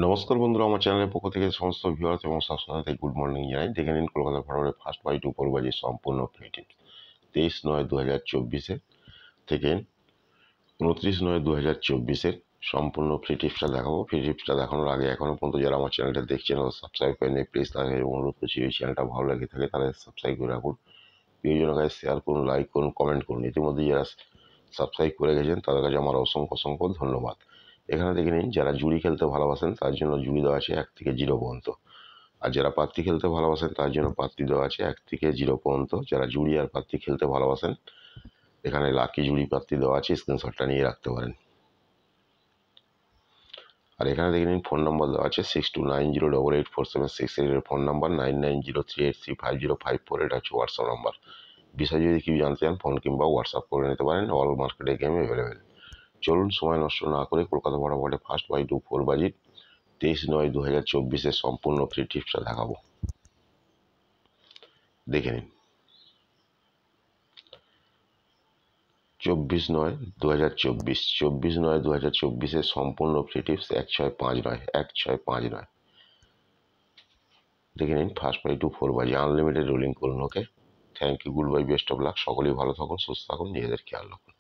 নমস্কার বন্ধুরা, আমার চ্যানেলের পক্ষ থেকে সমস্ত ভিউয়ার্স এবং সাবস্ক্রাইবারদের গুড মর্নিং জানাই। দেখে নিন কলকাতা ফরওয়ার্ডের ফার্স্ট বাই টু পূর্বাজি সম্পূর্ণ ফ্রি টিপস 23/9/2024 থেকে 29/9/2024 সম্পূর্ণ ফ্রি টিপসটা দেখাবো। ফ্রি টিপসটা দেখানোর আগে এখনও পর্যন্ত যারা আমার চ্যানেলটা দেখছেন ও সাবস্ক্রাইব করেনি, প্লিজ তাদের অনুরোধ করছি এই চ্যানেলটা ভালো লেগে থাকে তাহলে সাবস্ক্রাইব করে রাখুন। প্রিয়জনের কাছে শেয়ার করুন, লাইক করুন, কমেন্ট করুন। ইতিমধ্যে যারা সাবস্ক্রাইব করে গেছেন তাদের কাছে আমার অসংখ্য অসংখ্য ধন্যবাদ। এখানে দেখে নিন, যারা জুড়ি খেলতে ভালোবাসেন তার জন্য জুড়ি দেওয়া আছে 1 থেকে 0 পর্যন্ত। আর যারা পাত্তি খেলতে ভালোবাসেন তার জন্য পাত্তি দেওয়া আছে 1 থেকে 0 পর্যন্ত। যারা জুড়ি আর পাত্তি খেলতে ভালোবাসেন এখানে লাকি জুড়ি পাত্তি দেওয়া আছে, স্ক্রিনশটটা নিয়ে রাখতে পারেন। আর এখানে দেখে নিন ফোন নাম্বার দেওয়া আছে 6290884768 এর ফোন নাম্বার, 9903835054 এটা হচ্ছে হোয়াটসঅ্যাপ নাম্বার। বিষয় যদি কেউ জানতে চান ফোন কিংবা হোয়াটসঅ্যাপ করে নিতে পারেন। অল মার্কেটে গেম অ্যাভেলেবেল। চলুন সময় নষ্ট না করে কলকাতা ফটাফটে ফার্স্ট বাই টু 4 বাজিট 23/9/2024 সম্পূর্ণ ফ্রি টিপসটা দেখাবো। দেখে নিন। 24/9/2024 24/9/2024 সম্পূর্ণ ফ্রি টিপস 1659 1659। দেখে নিন ফার্স্ট বাই টু 4 বাজি আনলিমিটেড রোলিং করুন। Okay, thank you, goodbye, best of luck. সকলেই ভালো থাকুন, সুস্থ থাকুন, নিজেদের খেয়াল রাখুন।